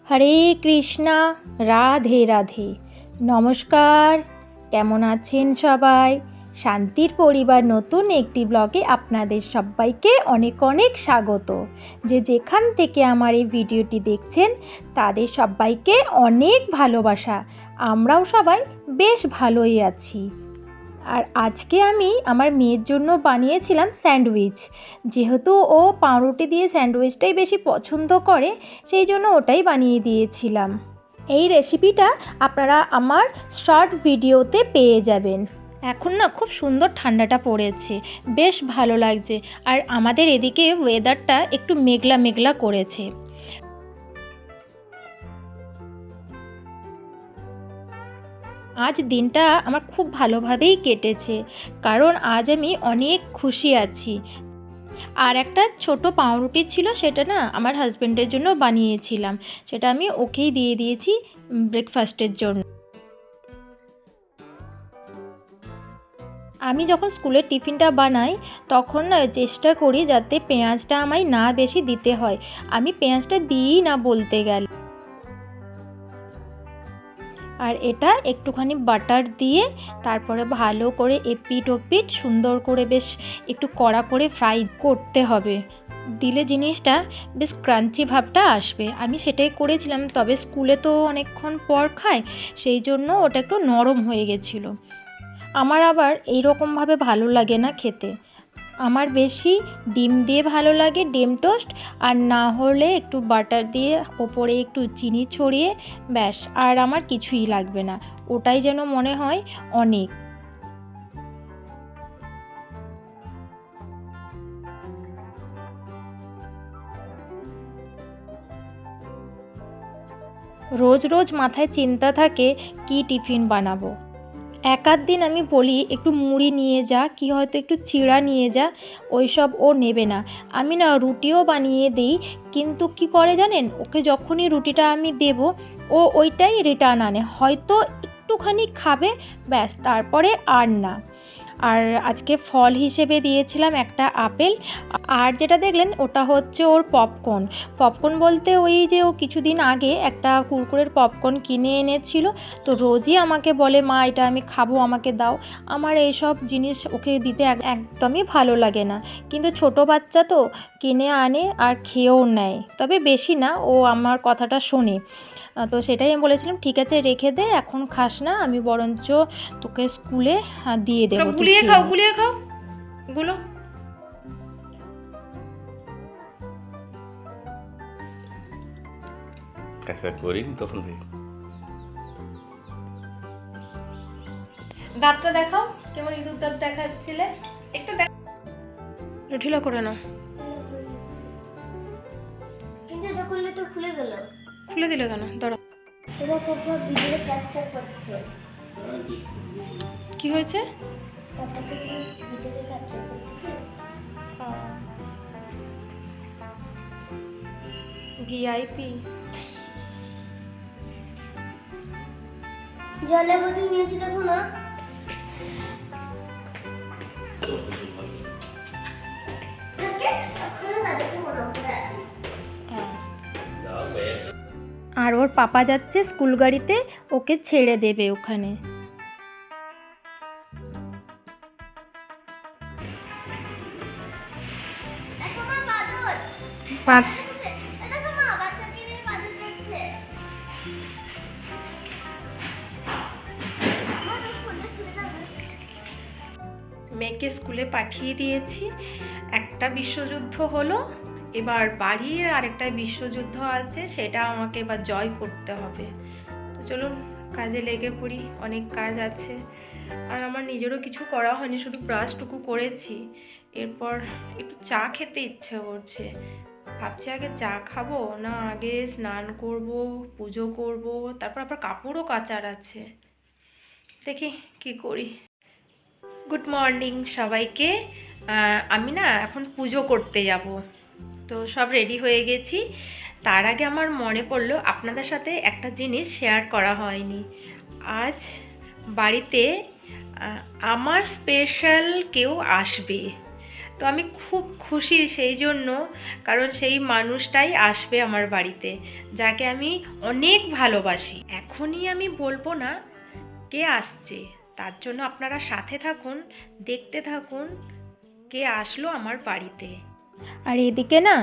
হরে কৃষ্ণা, রাধে রাধে। নমস্কার, কেমন আছেন সবাই? শান্তির পরিবার নতুন একটি ব্লগে আপনাদের সবাইকে অনেক অনেক স্বাগত। যেখান থেকে আমার এই ভিডিওটি দেখছেন তাদের সবাইকে অনেক ভালোবাসা। আমরাও সবাই বেশ ভালোই আছি। আর আজকে আমি আমার মেয়ের জন্য বানিয়েছিলাম স্যান্ডউইচ। যেহেতু ও পাউরুটি দিয়ে স্যান্ডউইচটাই বেশি পছন্দ করে, সেই জন্য ওটাই বানিয়ে দিয়েছিলাম। এই রেসিপিটা আপনারা আমার শর্ট ভিডিওতে পেয়ে যাবেন। এখন না খুব সুন্দর ঠান্ডাটা পড়েছে, বেশ ভালো লাগছে। আর আমাদের এদিকে ওয়েদারটা একটু মেঘলা মেঘলা করেছে। আজ দিনটা আমার খুব ভালোভাবেই কেটেছে, কারণ আজ আমি অনেক খুশি আছি। আর একটা ছোট পাউরুটি ছিল, সেটা না আমার হাজব্যান্ডের জন্য বানিয়েছিলাম, সেটা আমি ওকেই দিয়ে দিয়েছি ব্রেকফাস্টের জন্য। আমি যখন স্কুলের টিফিনটা বানাই তখন না চেষ্টা করি যাতে পেঁয়াজটা আমায় না বেশি দিতে হয়। আমি পেঁয়াজটা দিই না বলতে গেলে। আর এটা একটুখানি বাটার দিয়ে তারপরে ভালো করে এপিট ওপিট সুন্দর করে বেশ একটু কড়া করে ফ্রাই করতে হবে। দিলে জিনিসটা বেশ ক্রাঞ্চি ভাবটা আসবে। আমি সেটাই করেছিলাম, তবে স্কুলে তো অনেকক্ষণ পর খায়, সেই জন্য ওটা একটু নরম হয়ে গেছিলো। আমার আবার এইরকমভাবে ভালো লাগে না খেতে। আমার বেশি ডিম দিয়ে ভালো লাগে, ডিম টোস্ট, আর না হলে একটু বাটার দিয়ে ওপরে একটু চিনি ছড়িয়ে, ব্যাস আর আমার কিছুই লাগবে না। ওটাই যেন মনে হয় অনেক। রোজ রোজ মাথায় চিন্তা থাকে কি টিফিন বানাবো। এক আধ দিন আমি বলি একটু মুড়ি নিয়ে যা, কি হয়তো একটু চিড়া নিয়ে যা, ওইসব ও নেবে না। আমি না রুটিও বানিয়ে দিই, কিন্তু কি করে জানেন, ওকে যখনই রুটিটা আমি দেব ও ওইটাই রিটার্ন আনে, হয়তো একটুখানি খাবে, ব্যাস, তারপরে আর না। আর আজকে ফল হিসেবে দিয়েছিলাম একটা আপেল। আর যেটা দেখলেন ওটা হচ্ছে ওর পপকর্ন। পপকর্ন বলতে ওই যে ও কিছুদিন আগে একটা কুরকুরের পপকর্ন কিনে এনেছিল, তো রোজই আমাকে বলে মা এটা আমি খাবো, আমাকে দাও। আমার এইসব জিনিস ওকে দিতে একদমই ভালো লাগে না, কিন্তু ছোট বাচ্চা তো কিনে আনে আর খেয়েও নেয়, তবে বেশি না, ও আমার কথাটা শোনে। তো সেটাই আমি বলেছিলাম ঠিক আছে রেখে দে, এখন খাস না, আমি বরঞ্চ তোকে স্কুলে দিয়ে দেবো। গুলিয়ে খাও গুলো। তখন দাঁতটা দেখাও, কেমন ইঁদুর দাঁত দেখাচ্ছিলে, একটু ঢিলা করে নাও। কিন্তু এটা করলে তো খুলে গেল। খুলে দিলে কেন? ধরো। এবার পাপা ভিডিও ক্যাপচার করছে। কি হয়েছে? পাপা তো ভিডিও ক্যাপচার করছে। ভিআইপি। জলে বোতল নিয়েছি দেখো না। আর ওর পাপা যাচ্ছে স্কুল গাড়িতে, ওকে ছেড়ে দেবে ওখানে। মেয়েকে স্কুলে পাঠিয়ে দিয়েছি, একটা বিশ্বযুদ্ধ হলো, এবার বাড়ির আরেকটা বিশ্বযুদ্ধ আছে, সেটা আমাকে এবার জয় করতে হবে। তো চলুন কাজে লেগে পড়ি, অনেক কাজ আছে। আর আমার নিজেরও কিছু করা হয়নি, শুধু ব্রাশটুকু করেছি। এরপর একটু চা খেতে ইচ্ছে করছে, ভাবছি আগে চা খাবো না আগে স্নান করব, পুজো করব, তারপর আবার কাপড়ও কাচার আছে, দেখি কি করি। গুড মর্নিং সবাইকে। আমি না এখন পুজো করতে যাব, তো সব রেডি হয়ে গেছি। তার আগে আমার মনে পড়লো আপনাদের সাথে একটা জিনিস শেয়ার করা হয়নি। আজ বাড়িতে আমার স্পেশাল কেউ আসবে, তো আমি খুব খুশি সেই জন্য, কারণ সেই মানুষটাই আসবে আমার বাড়িতে, যাকে আমি অনেক ভালোবাসি। এখনই আমি বলবো না কে আসছে, তার জন্য আপনারা সাথে থাকুন, দেখতে থাকুন কে আসলো আমার বাড়িতে। আর এদিকে না,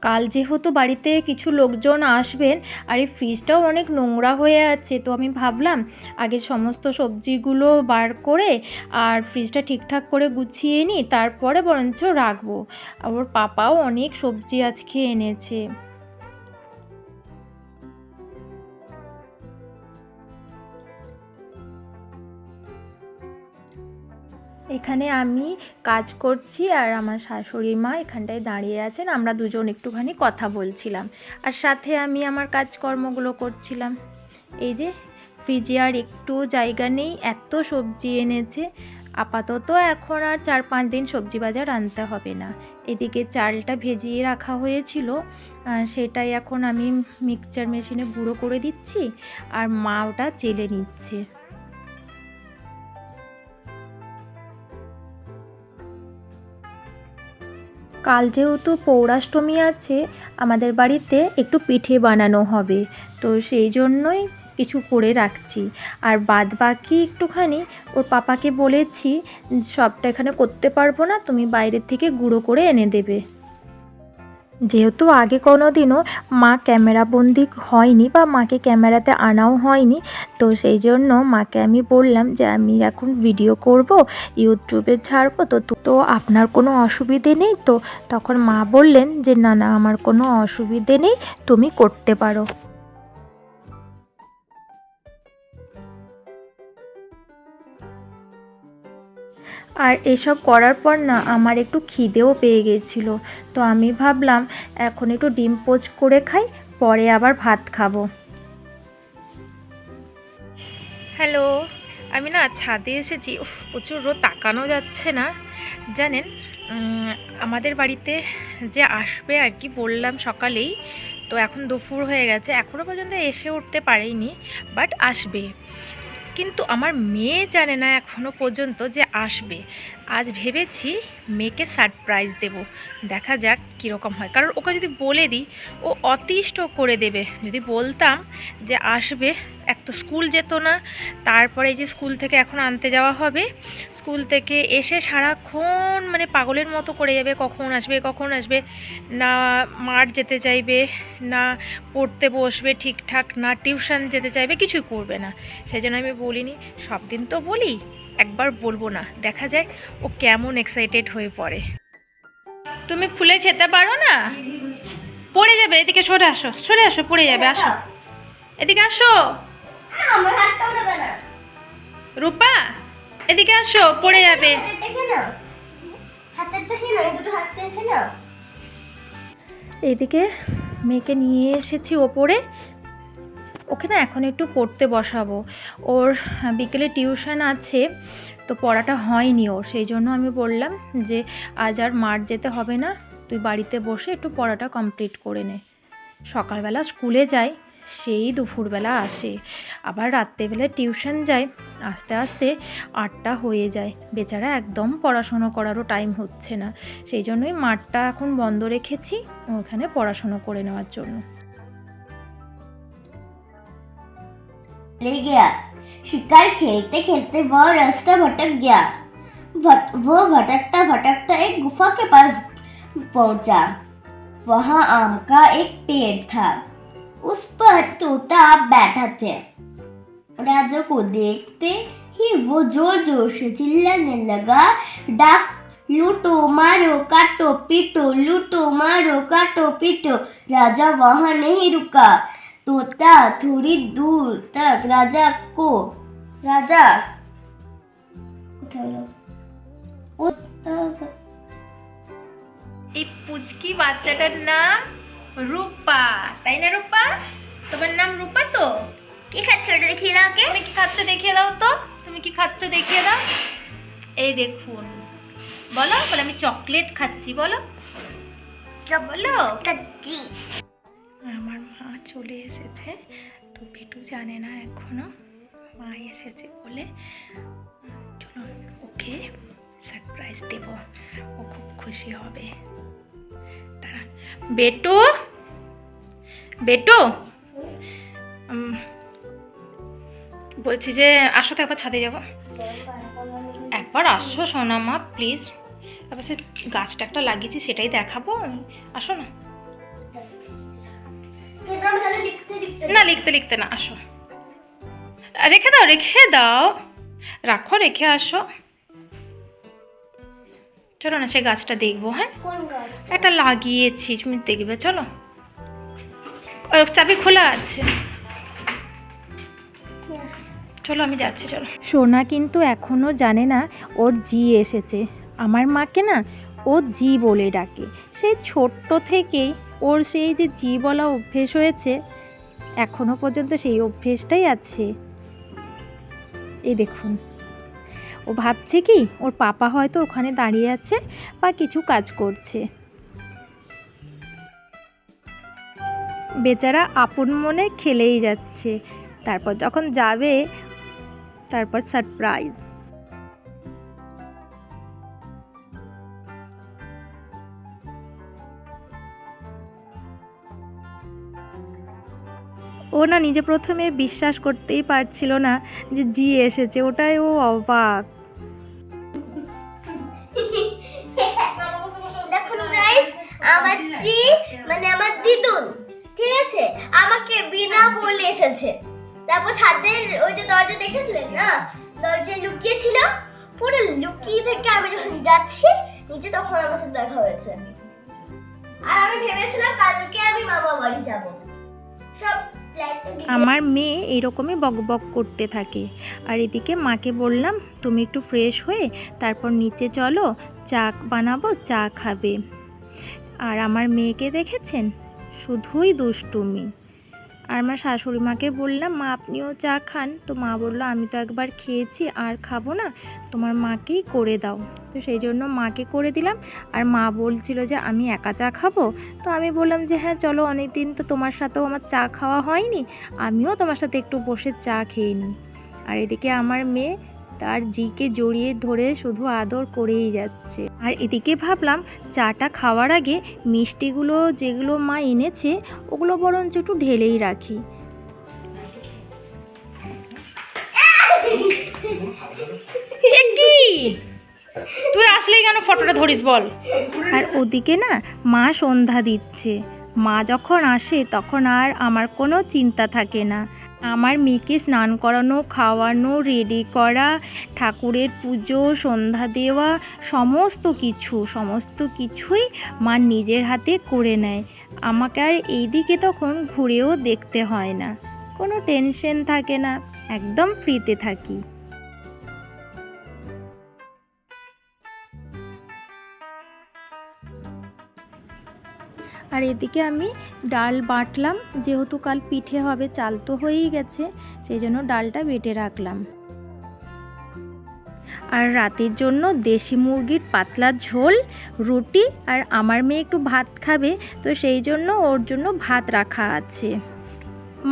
কাল যেহেতু বাড়িতে কিছু লোকজন আসবেন, আর এই ফ্রিজটাও অনেক নোংরা হয়ে আছে, তো আমি ভাবলাম আগে সমস্ত সবজিগুলো বার করে আর ফ্রিজটা ঠিকঠাক করে গুছিয়ে নিই, তারপরে বরঞ্চ রাখবো। আর ওর পাপাও অনেক সবজি আজকে এনেছে। এখানে আমি কাজ করছি আর আমার শাশুড়ি মা এখানটায় দাঁড়িয়ে আছেন, আমরা দুজন একটুখানি কথা বলছিলাম, আর সাথে আমি আমার কাজকর্মগুলো করছিলাম। এই যে ফ্রিজে আর একটু জায়গা নেই, এত সবজি এনেছে। আপাতত এখন আর 4-5 দিন সবজি বাজার আনতে হবে না। এদিকে চালটা ভেজিয়ে রাখা হয়েছিল, সেটাই এখন আমি মিক্সচার মেশিনে গুঁড়ো করে দিচ্ছি, আর মা ওটা চেলে নিচ্ছে। কাল যেহেতু পৌরাষ্টমী আছে, আমাদের বাড়িতে একটু পিঠে বানানো হবে, তো সেই জন্যই কিছু করে রাখছি। আর বাদ বাকি একটুখানি ওর পাপাকে বলেছি, সবটা এখানে করতে পারবো না, তুমি বাইরের থেকে গুঁড়ো করে এনে দেবে। যেহেতু আগে কোনো দিনও মা ক্যামেরাবন্দি হয়নি বা মাকে ক্যামেরাতে আনাও হয়নি, তো সেই জন্য মাকে আমি বললাম যে আমি এখন ভিডিও করব, ইউটিউবে ছাড়বো, তো আপনার কোনো অসুবিধে নেই তো? তখন মা বললেন যে না না, আমার কোনো অসুবিধে নেই, তুমি করতে পারো। আর এসব করার পর না আমার একটু খিদেও পেয়ে গেছিলো, তো আমি ভাবলাম এখন একটু ডিম পোচ করে খাই, পরে আবার ভাত খাবো। হ্যালো, আমি না ছাদে এসেছি। প্রচুর রোদ, তাকানো যাচ্ছে না জানেন। আমাদের বাড়িতে যে আসবে আর কি বললাম সকালেই, তো এখন দুপুর হয়ে গেছে, এখনও পর্যন্ত এসে উঠতে পারেনি, বাট আসবে। কিন্তু আমার মেয়ে জানে না এখনও পর্যন্ত যে আসবে। আজ ভেবেছি মেয়েকে সারপ্রাইজ দেব, দেখা যাক কীরকম হয়। কারণ ওকে যদি বলে দিই ও অতিষ্ঠ করে দেবে। যদি বলতাম যে আসবে, এক তো স্কুল যেত না, তারপরে এই যে স্কুল থেকে এখন আনতে যাওয়া হবে, স্কুল থেকে এসে সারাক্ষণ মানে পাগলের মতো করে যাবে, কখন আসবে কখন আসবে, না মাঠ যেতে চাইবে, না পড়তে বসবে ঠিকঠাক, না টিউশন যেতে চাইবে, কিছুই করবে না। সেই জন্য আমি বলিনি, সব দিন তো বলি, একবার বলবো না, দেখা যায় ও কেমন এক্সাইটেড হয়ে পড়ে। তুমি খুলে খেতে পারো না, পড়ে যাবে। এদিকে সরে আসো, সরে আসো, পড়ে যাবে, আসো এদিকে আসো। আমার হাত কামড়াবে না। রূপা এদিকে আসো, পড়ে যাবে। দেখে নাও, হাতের দেখে নাও, এই দুটো হাত দেখে নাও। এদিকে মেয়েকে নিয়ে এসেছি ওপরে, ওকে না এখন একটু পড়তে বসাবো। ওর বিকেলে টিউশন আছে, তো পড়াটা হয়নি ওর, সেই জন্য আমি বললাম যে আজ আর মাঠ যেতে হবে না, তুই বাড়িতে বসে একটু পড়াটা কমপ্লিট করে নে। সকালবেলা স্কুলে যায়, সেই দুপুরবেলা আসে, আবার রাত্রেবেলা টিউশন যায়, আস্তে আস্তে 8টা হয়ে যায়। বেচারা একদম পড়াশুনো করারও টাইম হচ্ছে না, সেই জন্যই মাঠটা এখন বন্ধ রেখেছি ওখানে পড়াশুনো করে নেওয়ার জন্য। ले गया शिकार खेलते खेलते वह रास्ता भटक गया। वो भटकता भटकता एक गुफा के पास पहुंचा। वहां आम का एक पेड़ था, उस पर तोता बैठा थे। राजा को देखते ही वो जोर जोर से चिल्लाने लगा, डाक लूटो मारो काटो पीटो, लूटो मारो काटो पीटो। राजा वहां नहीं रुका, तोता थोड़ी दूर तक राजा এই পুচকি বাচ্চাটার নাম রূপা, তাই না? রূপা, তোমার নাম রূপা তো? কি খাচ্ছ ওটা দেখিয়ে দাও। তুমি কি খাচ্ছ দেখিয়ে দাও তো, তুমি কি খাচ্ছ দেখিয়ে দাও। এই দেখুন, বলো বলো, আমি চকলেট খাচ্ছি, বলো বলো। কাচ্চি। আমার মা চলে এসেছে, তো পেটু জানে না এখনো মা এসেছে বলে। চলুন ওকে সারপ্রাইজ দেব, ও খুব খুশি হবে। দাঁড়া, বেটু বেটু বলছি যে আসো তো একবার ছাদে যাবো। একবার আসো সোনা মা প্লিজ। তারপর সে গাছটা একটা লাগিয়েছি সেটাই দেখাবো, আসো না। না লিখতে লিখতে না, আসো। রেখে দাও রাখো, রেখে আসো। চলো না সে গাছটা দেখবো। হ্যাঁ, একটা লাগিয়েছি, তুমি দেখবে, চলো। চাবি খোলা আছে, চলো আমি যাচ্ছি, চলো। সোনা কিন্তু এখনও জানে না ওর জি এসেছে। আমার মাকে না ও জি বলে ডাকে, সেই ছোট্ট থেকেই ওর সেই যে জি বলা অভ্যেস হয়েছে, এখনও পর্যন্ত সেই অভ্যেসটাই আছে। এই দেখুন, ও ভাবছে কি ওর পাপা হয়তো ওখানে দাঁড়িয়ে আছে বা কিছু কাজ করছে। বেচারা আপন মনে খেলেই যাচ্ছে। তারপর যখন যাবে, তারপর সারপ্রাইজ। ও না নিজে প্রথমে বিশ্বাস করতেই পারছিল না যে জি এসেছে, ওটাই ও অবাক। দেখুন গাইস, আমার জি মানে আমার দিদুন, ঠিক আছে, আমাকে বিনা বলে এসেছে। তারপর ছাদের ওই যে দরজা দেখেছিলেন না, দরজায় লুকিয়ে ছিল, পুরো লুকিয়ে থেকে আমি যখন যাচ্ছি নিচে তখন আমার সাথে দেখা হয়েছে। আর আমি ভেবেছিলাম কালকে আমি মামা বাড়ি যাব। সব আমার মেয়ে এরকমই বকবক করতে থাকে। আর এদিকে মাকে বললাম তুমি একটু ফ্রেশ হয়ে তারপর নিচে চলো, চা বানাবো, চা খাবে। আর আমার মেয়েকে দেখেছেন, শুধুই দুষ্টুমি। আর আমার শাশুড়ি মাকে বললাম মা আপনিও চা খান, তো মা বললো আমি তো একবার খেয়েছি আর খাবো না, তোমার মাকেই করে দাও। তো সেই জন্য মাকে করে দিলাম। আর মা বলছিল যে আমি একা চা খাবো, তো আমি বললাম যে হ্যাঁ চলো, অনেক দিন তো তোমার সাথেও আমার চা খাওয়া হয়নি, আমিও তোমার সাথে একটু বসে চা খেয়ে নিই। আর এদিকে আমার মেয়ে তার জিকে জড়িয়ে ধরে শুধু আদর করেই যাচ্ছে। আর এদিকে ভাবলাম চাটা খাওয়ার আগে মিষ্টিগুলো যেগুলো মা এনেছে ওগুলো বরঞ্চ একটু ঢেলেই রাখি। কি তুই আসলেই কেন ফটোটা ধরিস বল? আর ওদিকে না মা সন্ধ্যা দিচ্ছে। মা যখন আসে তখন আর আমার কোনো চিন্তা থাকে না। আমার মেয়েকে স্নান করানো, খাওয়ানো, রেডি করা, ঠাকুরের পুজো, সন্ধ্যা দেওয়া, সমস্ত কিছুই মা নিজের হাতে করে নেয়। আমাকে আর এইদিকে তখন ঘুরেও দেখতে হয় না, কোনো টেনশন থাকে না, একদম ফ্রিতে থাকি। আর এদিকে আমি ডাল বাটলাম, যেহেতু কাল পিঠে হবে, চাল তো হয়েই গেছে, সেই জন্য ডালটা বেটে রাখলাম। আর রাতের জন্য দেশি মুরগির পাতলা ঝোল, রুটি, আর আমার মেয়ে একটু ভাত খাবে, তো সেই জন্য ওর জন্য ভাত রাখা আছে।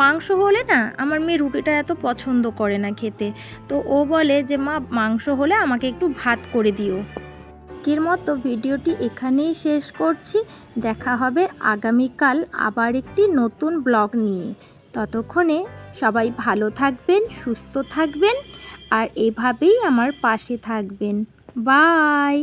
মাংস হলে না আমার মেয়ে রুটিটা এত পছন্দ করে না খেতে, তো ও বলে যে মা মাংস হলে আমাকে একটু ভাত করে দিও। আজকের মতো ভিডিওটি এখানেই শেষ করছি। দেখা হবে আগামীকাল আবার একটি নতুন ব্লগ নিয়ে। ততক্ষণে সবাই ভালো থাকবেন, সুস্থ থাকবেন, আর এভাবেই আমার পাশে থাকবেন। বাই।